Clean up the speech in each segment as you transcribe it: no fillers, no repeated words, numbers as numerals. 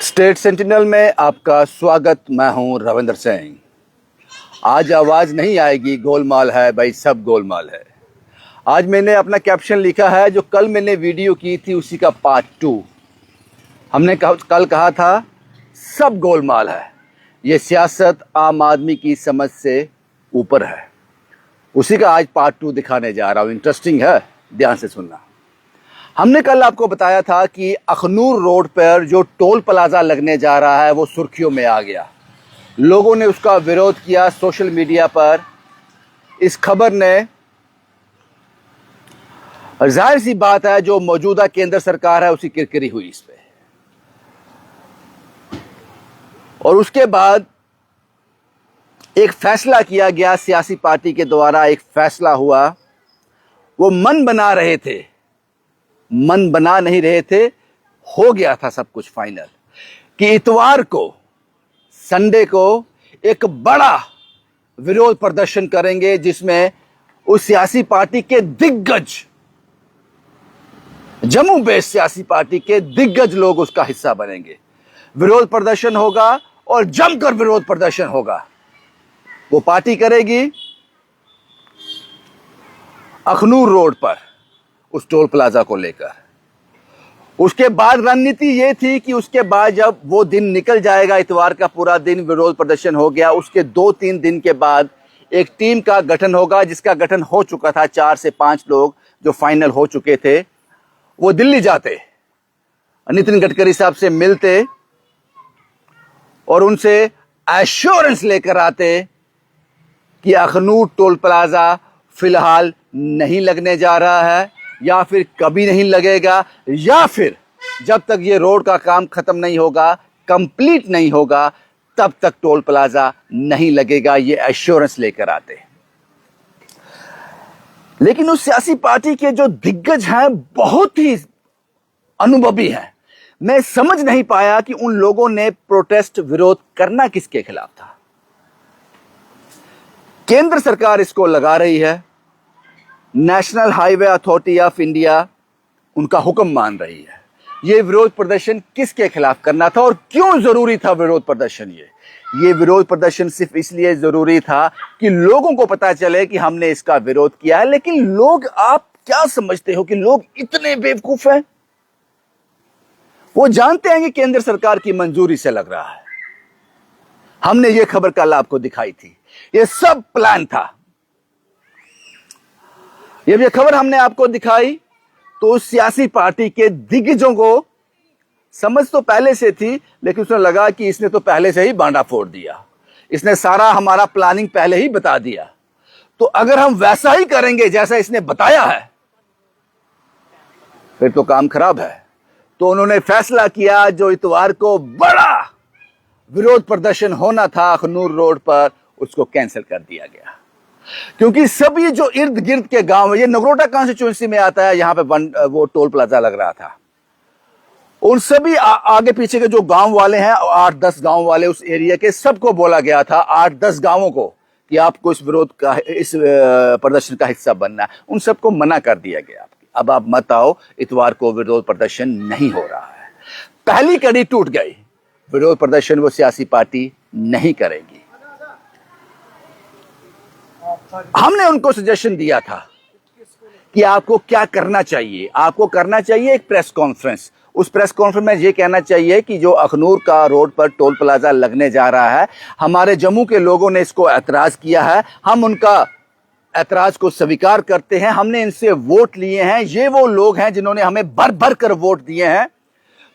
State sentinel में आपका स्वागत। मैं हूं रविंद्र सिंह। आज आवाज नहीं आएगी, गोलमाल है भाई, सब गोलमाल है। आज मैंने अपना कैप्शन लिखा है, जो कल मैंने वीडियो की थी उसी का पार्ट 2। हमने कल कहा था सब गोलमाल है, ये सियासत आम आदमी की समझ से ऊपर है। उसी का आज पार्ट 2 दिखाने जा रहा हूं। इंटरेस्टिंग है, ध्यान से सुनना। हमने कल आपको बताया था कि अखनूर रोड पर जो टोल प्लाजा लगने जा रहा है वो सुर्खियों में आ गया। लोगों ने उसका विरोध किया सोशल मीडिया पर। इस खबर ने, जाहिर सी बात है, जो मौजूदा केंद्र सरकार है उसी किरकिरी हुई इस पे। और उसके बाद एक फैसला किया गया, सियासी पार्टी के द्वारा एक फैसला हुआ। वो मन बना रहे थे, मन बना नहीं रहे थे, हो गया था सब कुछ फाइनल कि इतवार को, संडे को एक बड़ा विरोध प्रदर्शन करेंगे जिसमें उस सियासी पार्टी के दिग्गज, जम्मू बेस्ड सियासी पार्टी के दिग्गज लोग उसका हिस्सा बनेंगे। विरोध प्रदर्शन होगा और जमकर विरोध प्रदर्शन होगा। वो पार्टी करेगी अखनूर रोड पर उस टोल प्लाजा को लेकर। उसके बाद रणनीति ये थी कि उसके बाद जब वो दिन निकल जाएगा, इतवार का पूरा दिन विरोध प्रदर्शन हो गया, उसके 2-3 दिन के बाद एक टीम का गठन होगा, जिसका गठन हो चुका था। 4 से 5 लोग जो फाइनल हो चुके थे, वो दिल्ली जाते, नितिन गडकरी साहब से मिलते और उनसे एश्योरेंस लेकर आते कि अखनूर टोल प्लाजा फिलहाल नहीं लगने जा रहा है, या फिर कभी नहीं लगेगा, या फिर जब तक ये रोड का काम खत्म नहीं होगा, कंप्लीट नहीं होगा, तब तक टोल प्लाजा नहीं लगेगा। ये एश्योरेंस लेकर आते। लेकिन उस सियासी पार्टी के जो दिग्गज हैं बहुत ही अनुभवी हैं। मैं समझ नहीं पाया कि उन लोगों ने प्रोटेस्ट, विरोध करना किसके खिलाफ था। केंद्र सरकार इसको लगा रही है, national highway authority of India उनका हुक्म मान रही है। यह विरोध प्रदर्शन किसके खिलाफ करना था और क्यों जरूरी था विरोध प्रदर्शन? ये विरोध प्रदर्शन सिर्फ इसलिए जरूरी था कि लोगों को पता चले कि हमने इसका विरोध किया है। लेकिन लोग, आप क्या समझते हो कि लोग इतने बेवकूफ हैं? वो जानते हैं कि केंद्र सरकार की मंजूरी से लग रहा है। हमने ये खबर कल आपको दिखाई थी, ये सब प्लान था। ये खबर हमने आपको दिखाई तो उस सियासी पार्टी के दिग्गजों को समझ तो पहले से थी, लेकिन उसने लगा कि इसने तो पहले से ही बांडा फोड़ दिया, इसने सारा हमारा प्लानिंग पहले ही बता दिया, तो अगर हम वैसा ही करेंगे जैसा इसने बताया है फिर तो काम खराब है। तो उन्होंने फैसला किया, जो इतवार को बड़ा विरोध प्रदर्शन होना था अखनूर रोड पर, उसको कैंसिल कर दिया गया। क्योंकि सभी जो इर्द गिर्द के गांव, ये नगरोटा कॉन्स्टिट्यूएंसी में आता है, यहां पे वो टोल प्लाजा लग रहा था, उन सभी आगे पीछे के जो गांव वाले हैं, 8-10 गांव वाले उस एरिया के, सबको बोला गया था, 8-10 गांवों को, कि आपको इस विरोध का, इस प्रदर्शन का हिस्सा बनना है। उन सबको मना कर दिया गया, अब आप मत आओ, इतवार को विरोध प्रदर्शन नहीं हो रहा है। पहली कड़ी टूट गई, विरोध प्रदर्शन वो सियासी पार्टी नहीं करेगी। हमने उनको सजेशन दिया था कि आपको क्या करना चाहिए। आपको करना चाहिए एक प्रेस कॉन्फ्रेंस। उस प्रेस कॉन्फ्रेंस में यह कहना चाहिए कि जो अखनूर का रोड पर टोल प्लाजा लगने जा रहा है, हमारे जम्मू के लोगों ने इसको ऐतराज किया है, हम उनका ऐतराज को स्वीकार करते हैं, हमने इनसे वोट लिए हैं, ये वो लोग हैं जिन्होंने हमें भर भर कर वोट दिए हैं,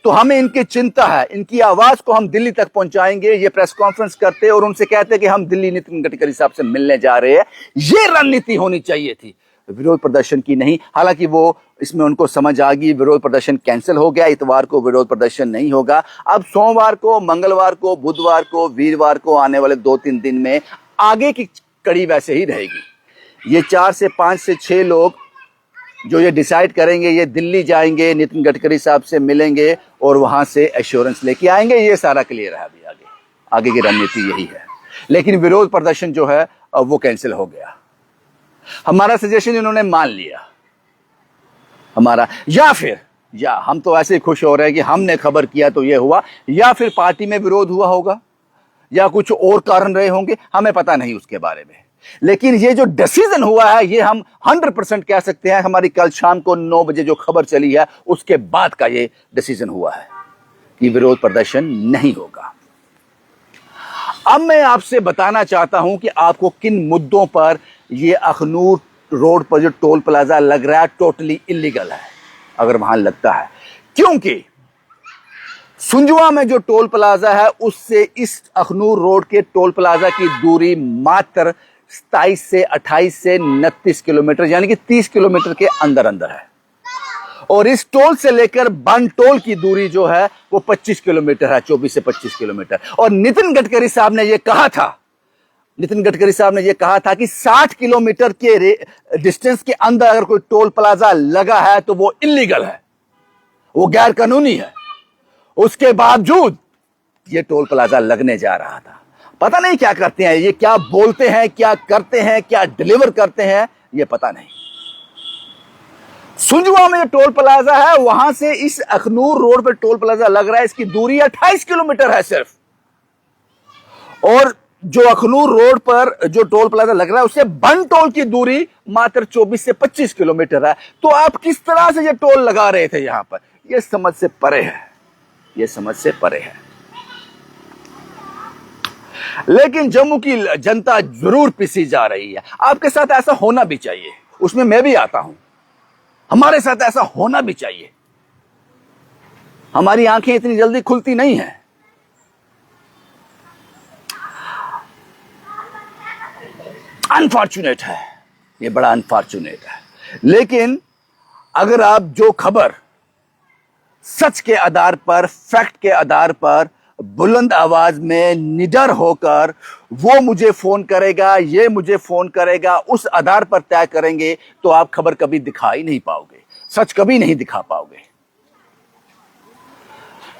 तो हमें इनकी चिंता है, इनकी आवाज को हम दिल्ली तक पहुंचाएंगे। ये प्रेस कॉन्फ्रेंस करते और उनसे कहते कि हम दिल्ली नितिन गडकरी साहब से मिलने जा रहे हैं। ये रणनीति होनी चाहिए थी, विरोध प्रदर्शन की नहीं। हालांकि वो इसमें उनको समझ आ गई, विरोध प्रदर्शन कैंसिल हो गया, इतवार को विरोध प्रदर्शन नहीं होगा। अब सोमवार को, मंगलवार को, बुधवार को, वीरवार को, आने वाले 2-3 दिन में आगे की कड़ी वैसे ही रहेगी। ये 4 से 5 से 6 लोग जो ये डिसाइड करेंगे, ये दिल्ली जाएंगे, नितिन गडकरी साहब से मिलेंगे और वहां से एश्योरेंस लेके आएंगे। ये सारा क्लियर है। अभी आगे की रणनीति यही है। लेकिन विरोध प्रदर्शन जो है अब वो कैंसिल हो गया। हमारा सजेशन इन्होंने मान लिया हमारा, या फिर या हम तो ऐसे खुश हो रहे हैं कि हमने खबर किया तो ये हुआ, या फिर पार्टी में विरोध हुआ होगा, या कुछ और कारण रहे होंगे, हमें पता नहीं उसके बारे में। लेकिन ये जो डिसीजन हुआ है ये हम 100% कह सकते हैं, हमारी कल शाम को 9 बजे जो खबर चली है उसके बाद का ये डिसीजन हुआ है कि विरोध प्रदर्शन नहीं होगा। अब मैं आपसे बताना चाहता हूं कि आपको किन मुद्दों पर ये अखनूर रोड पर जो टोल प्लाजा लग रहा है टोटली इलीगल है, अगर वहां लगता है। क्योंकि सुंजवा में जो टोल प्लाजा है उससे इस अखनूर रोड के टोल प्लाजा की दूरी मात्र 27 से 28 से 29 किलोमीटर, यानी कि 30 किलोमीटर के अंदर अंदर है। और इस टोल से लेकर बन टोल की दूरी जो है वो 25 किलोमीटर है, 24 से 25 किलोमीटर। और नितिन गडकरी साहब ने यह कहा था कि 60 किलोमीटर के डिस्टेंस के अंदर अगर कोई टोल प्लाजा लगा है तो वो इलीगल है, वो गैर कानूनी है। उसके बावजूद ये टोल प्लाजा लगने जा रहा था। पता नहीं क्या करते हैं ये, क्या बोलते हैं, क्या करते हैं, क्या डिलीवर करते हैं, ये पता नहीं। सुंजवा में जो टोल प्लाजा है वहां से इस अखनूर रोड पर टोल प्लाजा लग रहा है, इसकी दूरी 28 किलोमीटर है सिर्फ। और जो अखनूर रोड पर जो टोल प्लाजा लग रहा है उससे बन टोल की दूरी मात्र 24 से 25 किलोमीटर है। तो आप किस तरह से ये टोल लगा रहे थे यहां पर, यह समझ से परे है, यह समझ से परे है। लेकिन जम्मू की जनता जरूर पिसी जा रही है। आपके साथ ऐसा होना भी चाहिए, उसमें मैं भी आता हूं, हमारे साथ ऐसा होना भी चाहिए। हमारी आंखें इतनी जल्दी खुलती नहीं हैं। अनफॉर्चुनेट है, ये बड़ा अनफॉर्चुनेट है। लेकिन अगर आप जो खबर सच के आधार पर, फैक्ट के आधार पर बुलंद आवाज में निडर होकर वो मुझे फोन करेगा, ये मुझे फोन करेगा, उस आधार पर तय करेंगे तो आप खबर कभी दिखा ही नहीं पाओगे, सच कभी नहीं दिखा पाओगे।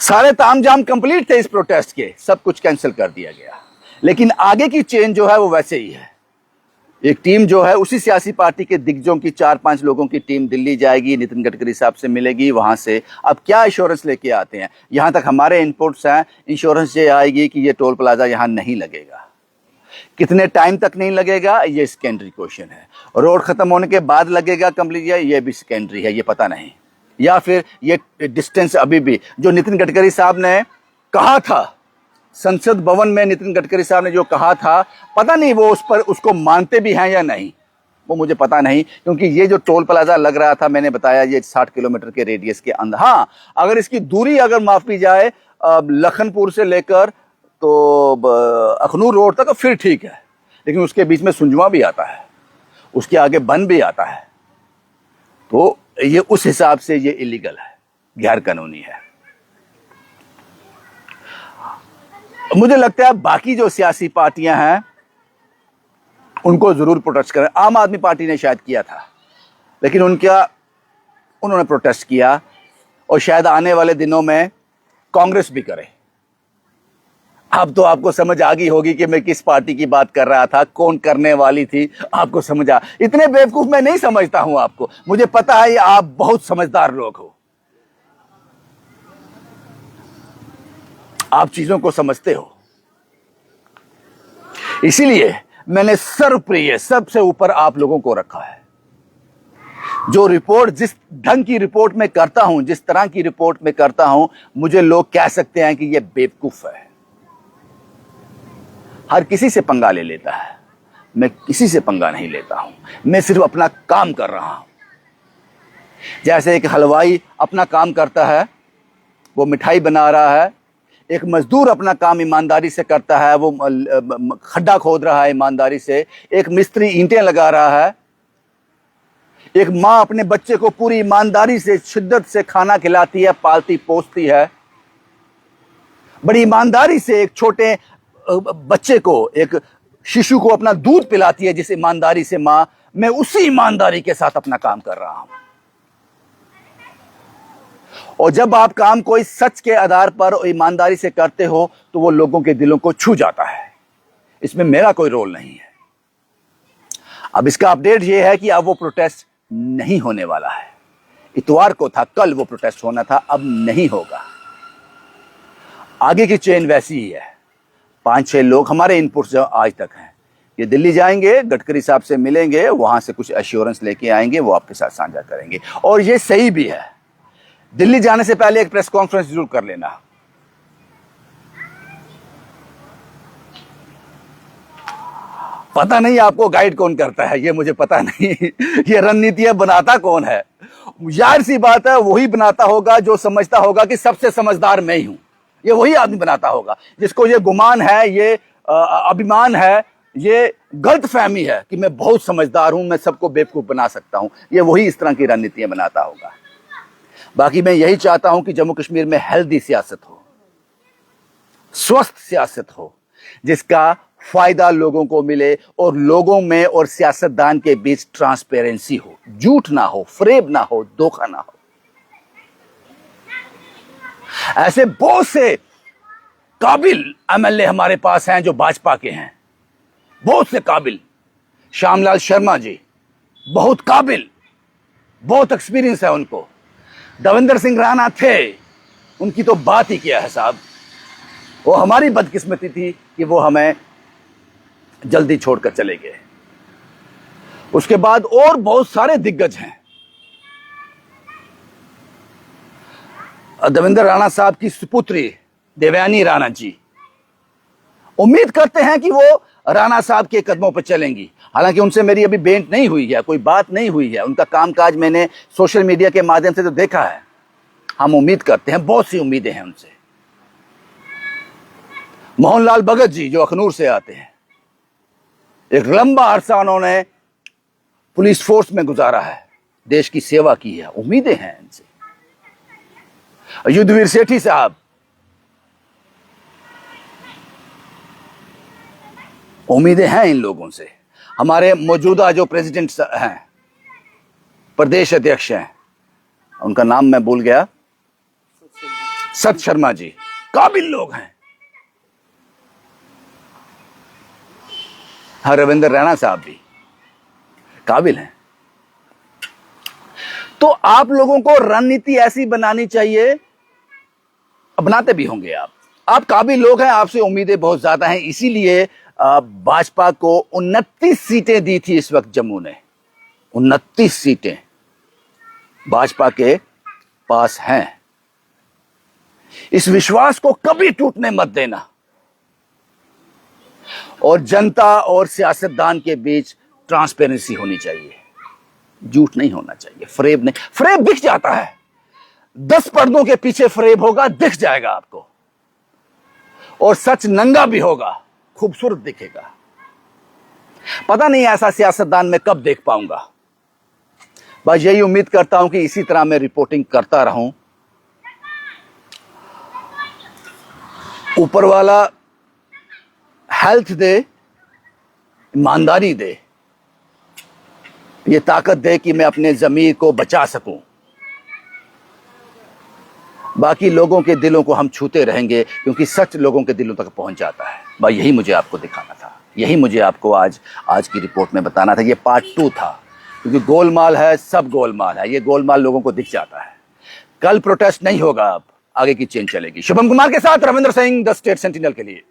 सारे तामझाम कंप्लीट थे इस प्रोटेस्ट के, सब कुछ कैंसिल कर दिया गया। लेकिन आगे की चेन जो है वो वैसे ही है। एक टीम जो है उसी सियासी पार्टी के दिग्गजों की 4-5 लोगों की टीम दिल्ली जाएगी, नितिन गडकरी साहब से मिलेगी, वहां से अब क्या इंश्योरेंस लेके आते हैं। यहां तक हमारे इनपुट्स हैं, इंश्योरेंस ये आएगी कि ये टोल प्लाजा यहां नहीं लगेगा। कितने टाइम तक नहीं लगेगा ये सेकेंडरी क्वेश्चन है। रोड खत्म होने के बाद लगेगा कंप्लीट, ये भी सेकेंडरी है, ये पता नहीं। या फिर ये डिस्टेंस अभी भी जो नितिन गडकरी साहब ने कहा था संसद भवन में, नितिन गडकरी साहब ने जो कहा था, पता नहीं वो उस पर उसको मानते भी हैं या नहीं, वो मुझे पता नहीं। क्योंकि ये जो टोल प्लाजा लग रहा था, मैंने बताया ये 60 किलोमीटर के रेडियस के अंदर। हाँ, अगर इसकी दूरी अगर मापी जाए लखनपुर से लेकर तो अखनूर रोड तक फिर ठीक है, लेकिन उसके बीच में सुंजवा भी आता है, उसके आगे बन भी आता है, तो ये उस हिसाब से ये इलीगल है, गैर कानूनी है। मुझे लगता है बाकी जो सियासी पार्टियां हैं उनको जरूर प्रोटेस्ट करें। आम आदमी पार्टी ने शायद किया था, लेकिन उन्होंने प्रोटेस्ट किया, और शायद आने वाले दिनों में कांग्रेस भी करे। अब तो आपको समझ आ गई होगी कि मैं किस पार्टी की बात कर रहा था, कौन करने वाली थी, आपको समझ आ। इतने बेवकूफ मैं नहीं समझता हूं आपको, मुझे पता है आप बहुत समझदार लोग हो, आप चीजों को समझते हो। इसीलिए मैंने सर्वप्रिय, सबसे ऊपर आप लोगों को रखा है। जो रिपोर्ट जिस ढंग की रिपोर्ट में करता हूं, जिस तरह की रिपोर्ट में करता हूं, मुझे लोग कह सकते हैं कि यह बेवकूफ है, हर किसी से पंगा ले लेता है। मैं किसी से पंगा नहीं लेता हूं, मैं सिर्फ अपना काम कर रहा हूं। जैसे एक हलवाई अपना काम करता है, वो मिठाई बना रहा है, एक मजदूर अपना काम ईमानदारी से करता है, वो खड्डा खोद रहा है ईमानदारी से, एक मिस्त्री ईंटें लगा रहा है, एक माँ अपने बच्चे को पूरी ईमानदारी से, शिद्दत से खाना खिलाती है, पालती पोसती है, बड़ी ईमानदारी से एक छोटे बच्चे को, एक शिशु को अपना दूध पिलाती है जिस ईमानदारी से माँ, मैं उसी ईमानदारी के साथ अपना काम कर रहा हूं। और जब आप काम कोई सच के आधार पर और ईमानदारी से करते हो तो वो लोगों के दिलों को छू जाता है। इसमें मेरा कोई रोल नहीं है। अब इसका अपडेट ये है कि अब वो प्रोटेस्ट नहीं होने वाला है। इतवार को था, कल वो प्रोटेस्ट होना था, अब नहीं होगा। आगे की चेन वैसी ही है। 5-6 लोग हमारे इनपुट्स जो आज तक हैं, ये दिल्ली जाएंगे, गडकरी साहब से मिलेंगे, वहां से कुछ एश्योरेंस लेके आएंगे, वो आपके साथ साझा करेंगे। और ये सही भी है, दिल्ली जाने से पहले एक प्रेस कॉन्फ्रेंस जरूर कर लेना। पता नहीं आपको गाइड कौन करता है, ये मुझे पता नहीं। ये रणनीतियां बनाता कौन है? जाहिर सी बात है, वही बनाता होगा जो समझता होगा कि सबसे समझदार मैं ही हूं। ये वही आदमी बनाता होगा जिसको ये गुमान है, ये अभिमान है, ये गलत फहमी है कि मैं बहुत समझदार हूं, मैं सबको बेवकूफ बना सकता हूं। ये वही इस तरह की रणनीतियां बनाता होगा। बाकी मैं यही चाहता हूं कि जम्मू कश्मीर में हेल्दी सियासत हो, स्वस्थ सियासत हो, जिसका फायदा लोगों को मिले और लोगों में और सियासतदान के बीच ट्रांसपेरेंसी हो, झूठ ना हो, फरेब ना हो, धोखा ना हो। ऐसे बहुत से काबिल एमएलए हमारे पास हैं जो भाजपा के हैं, बहुत से काबिल। श्यामलाल शर्मा जी बहुत काबिल, बहुत एक्सपीरियंस है उनको। देवेंद्र सिंह राणा थे, उनकी तो बात ही क्या है साहब। वो हमारी बदकिस्मती थी कि वो हमें जल्दी छोड़कर चले गए। उसके बाद और बहुत सारे दिग्गज हैं। देवेंद्र राणा साहब की सुपुत्री देवयानी राणा जी, उम्मीद करते हैं कि वो राणा साहब के कदमों पर चलेंगी। हालांकि उनसे मेरी अभी भेंट नहीं हुई है, कोई बात नहीं हुई है। उनका कामकाज मैंने सोशल मीडिया के माध्यम से तो देखा है। हम उम्मीद करते हैं, बहुत सी उम्मीदें हैं उनसे। मोहनलाल भगत जी जो अखनूर से आते हैं, एक लंबा अरसा उन्होंने पुलिस फोर्स में गुजारा है, देश की सेवा की है, उम्मीदें हैं इनसे। युद्धवीर सेठी साहब, उम्मीदें हैं इन लोगों से। हमारे मौजूदा जो प्रेसिडेंट हैं, प्रदेश अध्यक्ष हैं, उनका नाम मैं भूल गया, सत शर्मा जी, काबिल लोग हैं। हाँ, रविंद्र रैना साहब भी काबिल हैं। तो आप लोगों को रणनीति ऐसी बनानी चाहिए, बनाते भी होंगे आप काबिल लोग हैं, आपसे उम्मीदें बहुत ज्यादा हैं। इसीलिए भाजपा को 29 सीटें दी थी इस वक्त जम्मू ने। 29 सीटें भाजपा के पास हैं। इस विश्वास को कभी टूटने मत देना। और जनता और सियासतदान के बीच ट्रांसपेरेंसी होनी चाहिए, झूठ नहीं होना चाहिए, फरेब नहीं। फरेब दिख जाता है, 10 पर्दों के पीछे फरेब होगा, दिख जाएगा आपको। और सच नंगा भी होगा, खूबसूरत दिखेगा। पता नहीं ऐसा सियासतदान मैं कब देख पाऊंगा। बस यही उम्मीद करता हूं कि इसी तरह मैं रिपोर्टिंग करता रहूं। ऊपर वाला हेल्थ दे, ईमानदारी दे, ये ताकत दे कि मैं अपने ज़मीर को बचा सकूं। बाकी लोगों के दिलों को हम छूते रहेंगे, क्योंकि सच लोगों के दिलों तक पहुंच जाता है। बस यही मुझे आपको दिखाना था, यही मुझे आपको आज की रिपोर्ट में बताना था। ये पार्ट 2 था, क्योंकि गोलमाल है, सब गोलमाल है। ये गोलमाल लोगों को दिख जाता है। कल प्रोटेस्ट नहीं होगा, अब आगे की चेन चलेगी। शुभम कुमार के साथ Ravindra Singh, the state sentinel के लिए।